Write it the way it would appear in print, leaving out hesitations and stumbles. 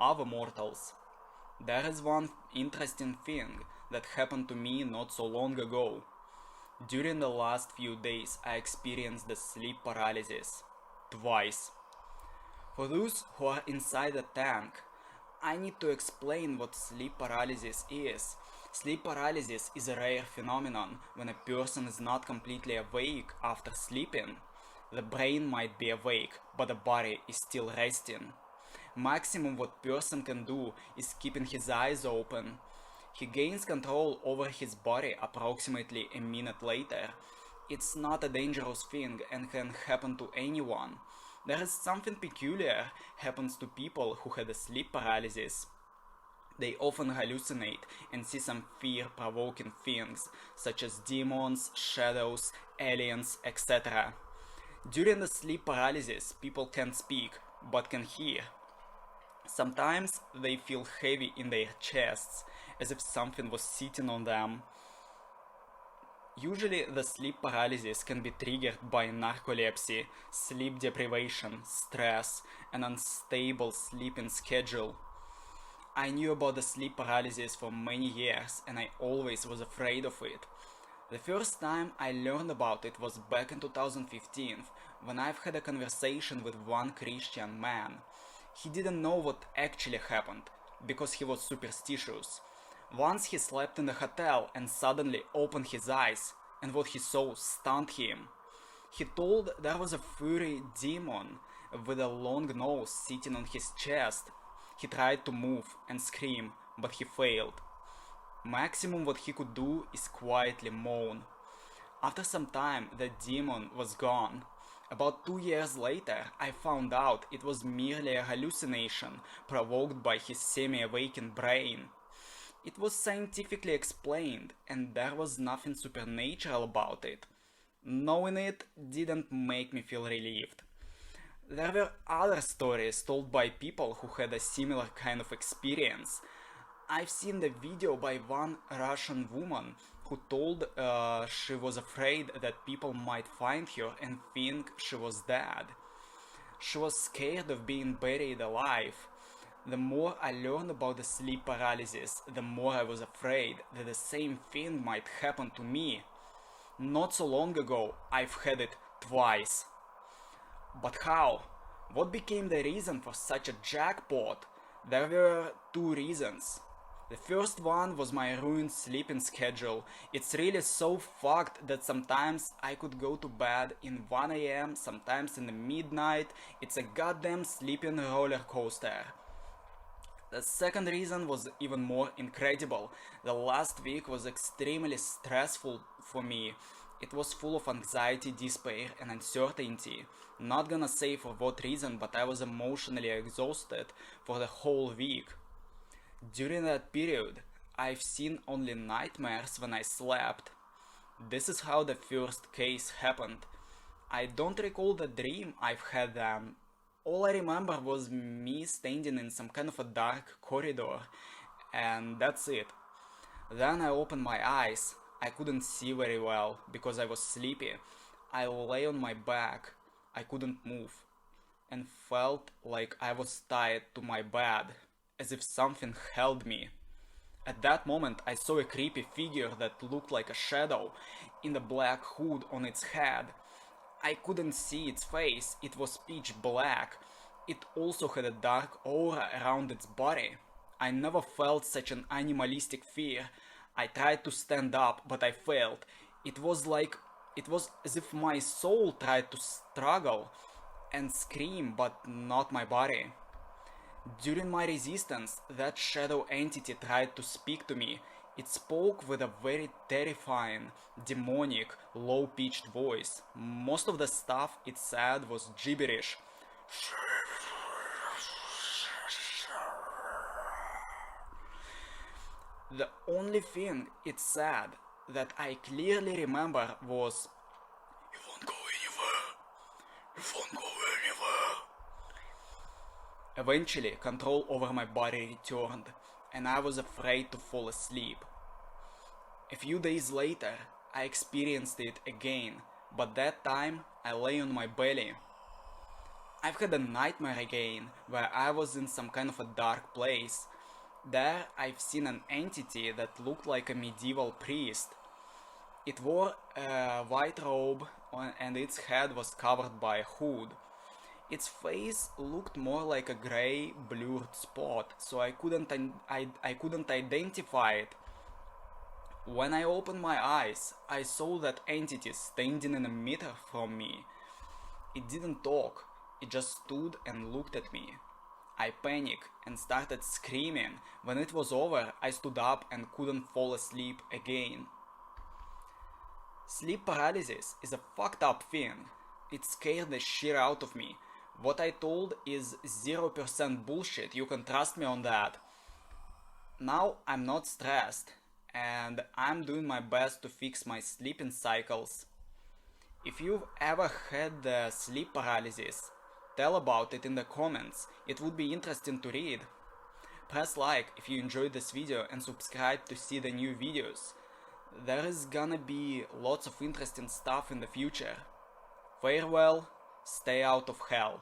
other mortals. There is one interesting thing that happened to me not so long ago. During the last few days, I experienced the sleep paralysis. Twice. For those who are inside the tank, I need to explain what sleep paralysis is. Sleep paralysis is a rare phenomenon when a person is not completely awake after sleeping. The brain might be awake, but the body is still resting. Maximum what person can do is keeping his eyes open. He gains control over his body approximately a minute later. It's not a dangerous thing and can happen to anyone. There is something peculiar happens to people who had a sleep paralysis. They often hallucinate and see some fear-provoking things, such as demons, shadows, aliens, etc. During the sleep paralysis, people can't speak, but can hear. Sometimes they feel heavy in their chests, as if something was sitting on them. Usually the sleep paralysis can be triggered by narcolepsy, sleep deprivation, stress, an unstable sleeping schedule. I knew about the sleep paralysis for many years and I always was afraid of it. The first time I learned about it was back in 2015, when I've had a conversation with one Christian man. He didn't know what actually happened, because he was superstitious. Once he slept in the hotel and suddenly opened his eyes, and what he saw stunned him. He told there was a furry demon with a long nose sitting on his chest. He tried to move and scream, but he failed. Maximum what he could do is quietly moan. After some time, the demon was gone. About 2 years later, I found out it was merely a hallucination provoked by his semi-awakened brain. It was scientifically explained, and there was nothing supernatural about it. Knowing it didn't make me feel relieved. There were other stories told by people who had a similar kind of experience. I've seen the video by one Russian woman who told she was afraid that people might find her and think she was dead. She was scared of being buried alive. The more I learned about the sleep paralysis, the more I was afraid that the same thing might happen to me. Not so long ago, I've had it twice. But how? What became the reason for such a jackpot? There were two reasons. The first one was my ruined sleeping schedule. It's really so fucked that sometimes I could go to bed in 1 AM, sometimes in the midnight. It's a goddamn sleeping roller coaster. The second reason was even more incredible. The last week was extremely stressful for me. It was full of anxiety, despair and uncertainty. Not gonna say for what reason, but I was emotionally exhausted for the whole week. During that period, I've seen only nightmares when I slept. This is how the first case happened. I don't recall the dream I've had then. All I remember was me standing in some kind of a dark corridor, and that's it. Then I opened my eyes. I couldn't see very well because I was sleepy. I lay on my back. I couldn't move and felt like I was tied to my bed, as if something held me. At that moment, I saw a creepy figure that looked like a shadow in the black hood on its head. I couldn't see its face, it was pitch black. It also had a dark aura around its body. I never felt such an animalistic fear. I tried to stand up, but I failed. It was as if my soul tried to struggle and scream, but not my body. During my resistance, that shadow entity tried to speak to me. It spoke with a very terrifying, demonic, low-pitched voice. Most of the stuff it said was gibberish. The only thing it said that I clearly remember was, "You won't go anywhere. You won't go anywhere." Eventually, control over my body returned, and I was afraid to fall asleep. A few days later, I experienced it again, but that time I lay on my belly. I've had a nightmare again, where I was in some kind of a dark place. There I've seen an entity that looked like a medieval priest. It wore a white robe and its head was covered by a hood. Its face looked more like a grey, blurred spot, so I couldn't identify it. When I opened my eyes, I saw that entity standing in a meter from me. It didn't talk, it just stood and looked at me. I panicked and started screaming. When it was over, I stood up and couldn't fall asleep again. Sleep paralysis is a fucked up thing. It scared the shit out of me. What I told is 0% bullshit, you can trust me on that. Now I'm not stressed, and I'm doing my best to fix my sleeping cycles. If you've ever had sleep paralysis, tell about it in the comments, it would be interesting to read. Press like if you enjoyed this video and subscribe to see the new videos. There is gonna be lots of interesting stuff in the future. Farewell, stay out of hell.